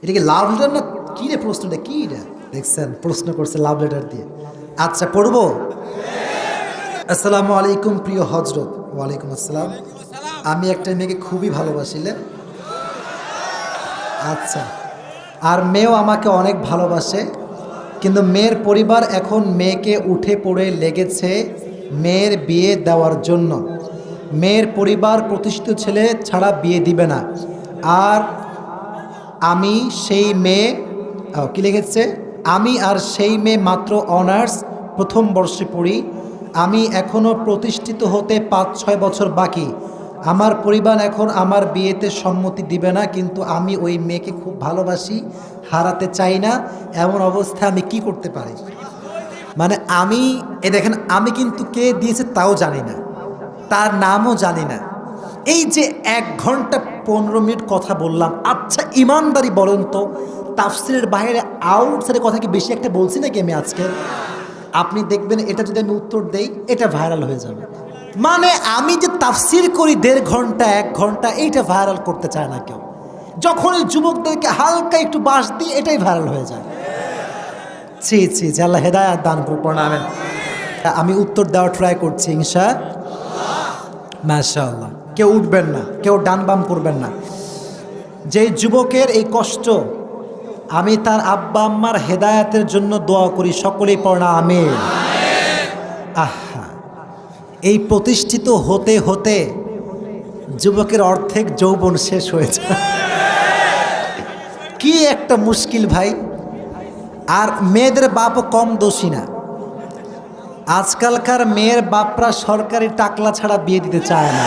এটা কি love letter না কি রে? প্রশ্নটা কি রে? দেখছেন প্রশ্ন করছে লাভ লেটার দিয়ে। আচ্ছা পড়বো। আসসালামু আলাইকুম প্রিয় হজরত। ওয়ালাইকুম আসসালাম। আমি একটা মেয়েকে খুবই ভালোবাসিলেন। আচ্ছা, আর মেয়েও আমাকে অনেক ভালোবাসে, কিন্তু মেয়ের পরিবার এখন মেয়েকে উঠে পড়ে লেগেছে মেয়ের বিয়ে দেওয়ার জন্য। মেয়ের পরিবার প্রতিষ্ঠিত ছেলে ছাড়া বিয়ে দিবে না। আর আমি সেই মেয়ে কি লিখেছে, আমি আর সেই মেয়ে মাত্র অনার্স প্রথম বর্ষে পড়ি। আমি এখনও প্রতিষ্ঠিত হতে 5-6 বছর বাকি। আমার পরিবার এখন আমার বিয়েতে সম্মতি দিবে না, কিন্তু আমি ওই মেয়েকে খুব ভালোবাসি, হারাতে চাই না। এমন অবস্থায় আমি কি করতে পারি? মানে আমি দেখেন, আমি কিন্তু কে দিয়েছে তাও জানি না, তার নামও জানি না। এই যে 1 ঘন্টা 15 মিনিট কথা বললাম। আচ্ছা ইমানদারি বলেন তো, তাফসিরের বাইরে আউটসাইডের কথা কি বেশি একটা বলছি নাকি আমি আজকে? আপনি দেখবেন এটা যদি আমি উত্তর দেই এটা ভাইরাল হয়ে যাবে। মানে আমি যে তাফসির করি 1.5 ঘন্টা 1 ঘন্টা, এইটা ভাইরাল করতে চায় না কেউ। যখন এই যুবকদেরকে হালকা একটু বাস দিই এটাই ভাইরাল হয়ে যায়। ছি ছি, আল্লাহ হেদায়াত দান করুন। আমিন। আমি উত্তর দেওয়ার ট্রাই করছি ইনশাআল্লাহ। মাশাআল্লাহ। কেউ উঠবেন না, কেউ ডান বাম করবেন না। যে যুবকের এই কষ্ট, আমি তার আব্বা আম্মার হেদায়াতের জন্য দোয়া করি। সকলেই পড়না আমিন। আহা, এই প্রতিষ্ঠিত হতে হতে যুবকের অর্ধেক যৌবন শেষ হয়েছে। কি একটা মুশকিল ভাই। আর মেয়েদের বাপও কম দোষী না। আজকালকার মেয়ের বাপরা সরকারি টাকলা ছাড়া বিয়ে দিতে চায় না।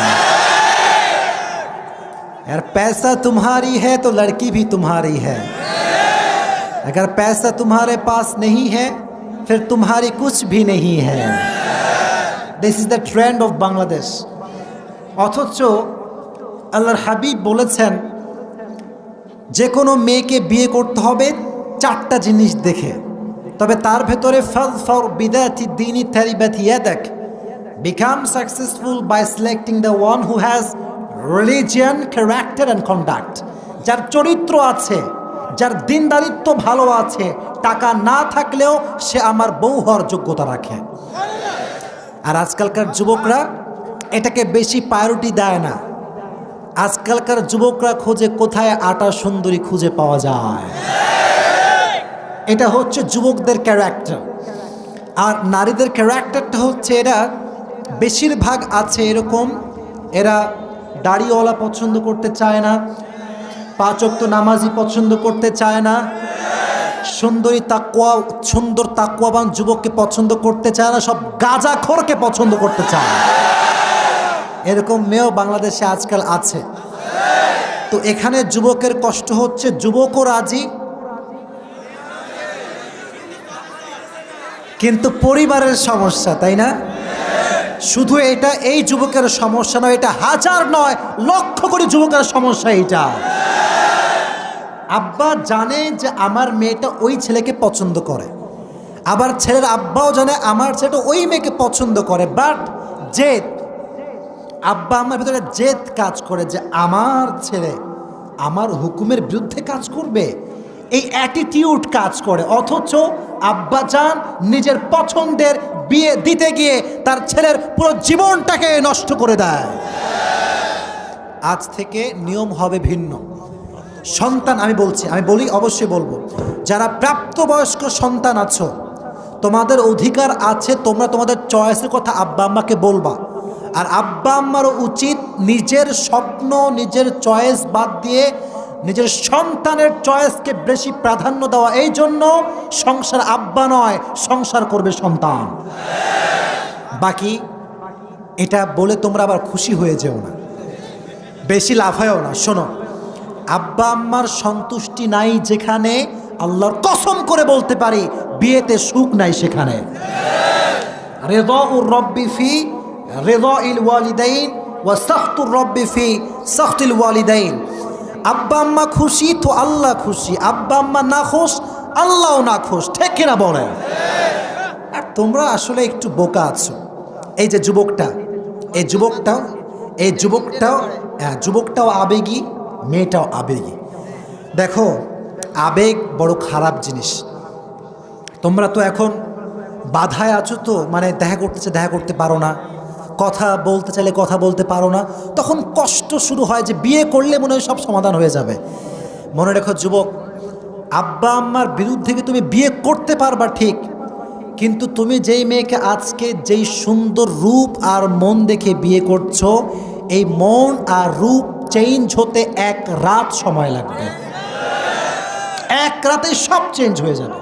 यार पैसा तुम्हारी है तो लड़की भी तुम्हारी है, अगर पैसा तुम्हारे पास नहीं है फिर तुम्हारी कुछ भी नहीं है। This is the trend of Bangladesh. অথচ আল্লাহর হাবিব বলেছেন যে কোনো মেয়েকে বিয়ে করতে হবে 4টা জিনিস দেখে, তবে তার ভেতরে ফাযফার বিদাতি দ্বীনি তারিবাত ইয়াদাক, become successful by selecting the one who has religion, character and conduct। যার চরিত্র আছে, যার দিনদারিত্ব ভালো আছে, টাকা না থাকলেও সে আমার বউ হওয়ার যোগ্যতা রাখে। আর আজকালকার যুবকরা এটাকে বেশি প্রায়োরিটি দেয় না। আজকালকার যুবকরা খোঁজে কোথায় আটা সুন্দরী খুঁজে পাওয়া যায়। এটা হচ্ছে যুবকদের ক্যারেক্টার। আর নারীদের ক্যারেক্টারটা হচ্ছে, এরা বেশিরভাগ আছে এরকম, এরা দাড়িওয়ালা পছন্দ করতে চায় না, 5 ওয়াক্ত নামাজি পছন্দ করতে চায় না, সুন্দর তাকওয়াবান যুবককে পছন্দ করতে চায় না, সব গাঁজাখোরকে পছন্দ করতে চায়। এরকম মেয়েও বাংলাদেশে আজকাল আছে। তো এখানে যুবকের কষ্ট হচ্ছে, যুবকও রাজি কিন্তু পরিবারের সমস্যা, তাই না? শুধু এটা এই যুবকের সমস্যা নয়, এটা হাজার নয় লক্ষ কোটি যুবকের সমস্যা। এটা আব্বা জানে যে আমার মেয়েটা ওই ছেলেকে পছন্দ করে, আবার ছেলের আব্বাও জানে আমার ছেলেটা ওই মেয়েকে পছন্দ করে, বাট জেদ, আব্বা আমার ভিতরে জেদ কাজ করে যে আমার ছেলে আমার হুকুমের বিরুদ্ধে কাজ করবে, এই অ্যাটিটিউড কাজ করে। অথচ আব্বা জান নিজের পছন্দের বিয়ে দিতে গিয়ে তার ছেলের পুরো জীবনটাকে নষ্ট করে দেয়। আজ থেকে নিয়ম হবে ভিন্ন। সন্তান, আমি বলি অবশ্যই বলবো, যারা প্রাপ্তবয়স্ক সন্তান আছো, তোমাদের অধিকার আছে, তোমরা তোমাদের চয়েসের কথা আব্বা আম্মাকে বলবা। আর আব্বা আম্মারও উচিত নিজের স্বপ্ন, নিজের চয়েস বাদ দিয়ে নিজের সন্তানের চয়েসকে বেশি প্রাধান্য দেওয়া। এই জন্য সংসার আব্বা নয়, সংসার করবে সন্তান। বাকি এটা বলে তোমরা আবার খুশি হয়ে যেও না, বেশি লাফায়ও না। শোনো, আব্বা আম্মার সন্তুষ্টি নাই যেখানে, আল্লাহর কসম করে বলতে পারি বিয়েতে সুখ নাই সেখানে। রিদাউর রব্বি ফি রিদাইল ওয়ালিদাইন ওয়া সাখতুর রব্বি ফি সাখতিল ওয়ালিদাইন। আব্বা আম্মা খুশি তো আল্লাহ খুশি, আব্বা আম্মা না খুশ আল্লাহও না খুশ, ঠিক কিনা বলেন? আর তোমরা আসলে একটু বোকা আছো। এই যে যুবকটাও আবেগী, মেয়েটাও আবেগী। দেখো আবেগ বড় খারাপ জিনিস। তোমরা তো এখন বাধায় আছো, তো মানে দেখা করতেছে দেখা করতে পারো না, কথা বলতে চাইলে কথা বলতে পারো না, তখন কষ্ট শুরু হয় যে বিয়ে করলে মনে হয় সব সমাধান হয়ে যাবে। মনে রেখো যুবক, আব্বা আম্মার বিরুদ্ধে কি তুমি বিয়ে করতে পারবা ঠিক, কিন্তু তুমি যেই মেয়েকে আজকে যেই সুন্দর রূপ আর মন দেখে বিয়ে করছো, এই মন আর রূপ চেঞ্জ হতে এক রাত সময় লাগবে। এক রাতে সব চেঞ্জ হয়ে যাবে।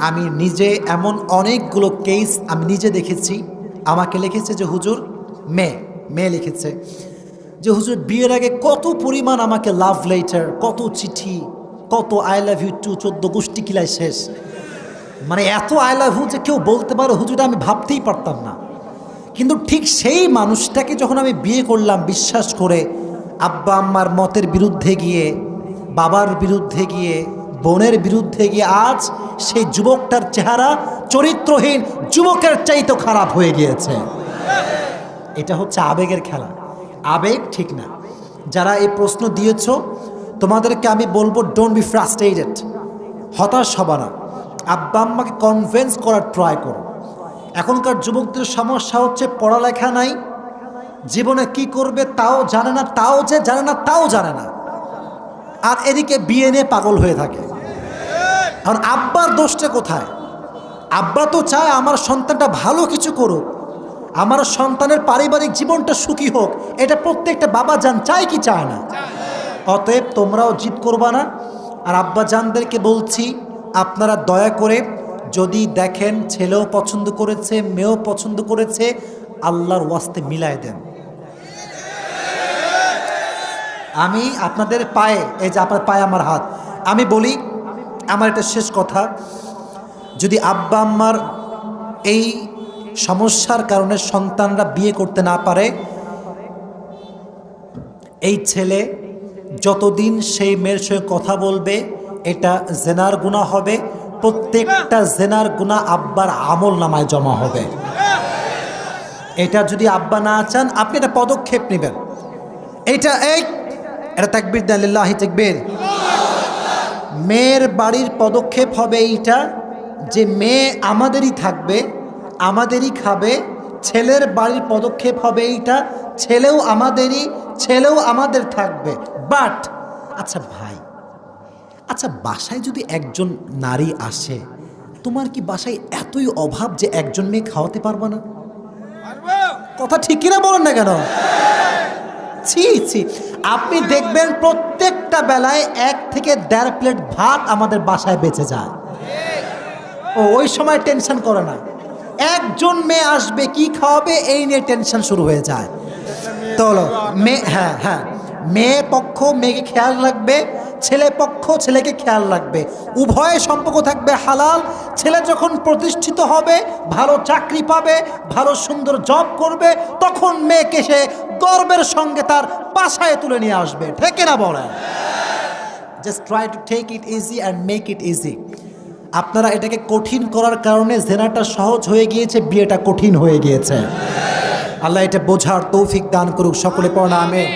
আমি নিজে এমন অনেকগুলো কেস আমি নিজে দেখেছি। আমাকে লিখেছে যে হুজুর, মেয়ে লিখেছে যে হুজুর বিয়ের আগে কত পরিমাণ আমাকে লাভ লেটার, কত চিঠি, কত আই লাভ ইউ টু 14 গোষ্ঠী কিলাই শেষ, মানে এত আই লাভ ইউ যে কেউ বলতে পারো হুজুর, আমি ভাবতেই পারতাম না। কিন্তু ঠিক সেই মানুষটাকে যখন আমি বিয়ে করলাম বিশ্বাস করে, আব্বা আম্মার মতের বিরুদ্ধে গিয়ে, বাবার বিরুদ্ধে গিয়ে, বোনের বিরুদ্ধে গিয়ে, আজ সেই যুবকটার চেহারা চরিত্রহীন যুবকের চাইতে খারাপ হয়ে গিয়েছে। এটা হচ্ছে আবেগের খেলা, আবেগ ঠিক না। যারা এই প্রশ্ন দিয়েছ তোমাদেরকে আমি বলবো, ডোন্ট বি ফ্রাস্ট্রেটেড, হতাশ হবা না, আব্বা আম্মাকে কনভিন্স করার ট্রাই করো। এখনকার যুবকদের সমস্যা হচ্ছে পড়ালেখা নাই, জীবনে কি করবে তাও জানে না, তাও জানে না, আর এদিকে বিয়ে নিয়ে পাগল হয়ে থাকে। এখন আব্বার দোষটা কোথায়? আব্বা তো চায় আমার সন্তানটা ভালো কিছু করুক, আমার সন্তানের পারিবারিক জীবনটা সুখী হোক, এটা প্রত্যেকটা বাবা জান চায় কি চায় না? অতএব তোমরাও জিদ করবা না। আর আব্বা জানদেরকে বলছি, আপনারা দয়া করে যদি দেখেন ছেলেও পছন্দ করেছে, মেয়েও পছন্দ করেছে, আল্লাহর ওয়াস্তে মিলায় দেন। আমি আপনাদের পায়ে, এই যে আপনার পায়ে আমার হাত, আমি বলি আমার এটা শেষ কথা, যদি আব্বা আম্মার এই সমস্যার কারণে সন্তানরা বিয়ে করতে না পারে, এই ছেলে যতদিন সেই মেয়ের সঙ্গে কথা বলবে এটা জেনার গুনাহ হবে, প্রত্যেকটা জেনার গুনাহ আব্বার আমল নামায় জমা হবে। এটা যদি আব্বা না চান, আপনি এটা পদক্ষেপ নেবেন। এটা তাকবীর দেন, লিল্লাহি তাকবীর। মেয়ের বাড়ির পদক্ষেপ হবে এইটা যে মেয়ে আমাদেরই থাকবে, আমাদেরই খাবে। ছেলের বাড়ির পদক্ষেপ হবে এইটা, ছেলেও আমাদেরই, ছেলেও আমাদের থাকবে। বাট আচ্ছা ভাই, আচ্ছা বাসায় যদি একজন নারী আসে, তোমার কি বাসায় এতই অভাব যে একজন মেয়ে খাওয়াতে পারবা না? কথা ঠিক কিনা বলেন না কেন? ছি, আপনি দেখবেন প্রত্যেকটা বেলায় 1 থেকে 1.5 প্লেট ভাত আমাদের বাসায় বেঁচে যায়। ওই সময় টেনশন করে না, একজন মেয়ে আসবে কি খাওয়াবে এই নিয়ে টেনশন শুরু হয়ে যায়। তো হলো মেয়ে, হ্যাঁ, মেয়ে পক্ষ মেয়েকে খেয়াল রাখবে, ছেলে পক্ষ ছেলেকে খেয়াল রাখবে, উভয় সম্পর্ক থাকবে হালাল। ছেলে যখন প্রতিষ্ঠিত হবে, ভালো চাকরি পাবে, ভালো সুন্দর জব করবে, তখন মেয়েকে সে গর্বের সঙ্গে তার বাসায় তুলে নিয়ে আসবে। ঠিক না বলেন? Just try to take it easy and make it easy. আপনারা এটাকে কঠিন করার কারণে জেনাটা সহজ হয়ে গিয়েছে, বিয়েটা কঠিন হয়ে গিয়েছে। আল্লাহ এটা বোঝার তৌফিক দান করুক। সকলে পড়া আমিন।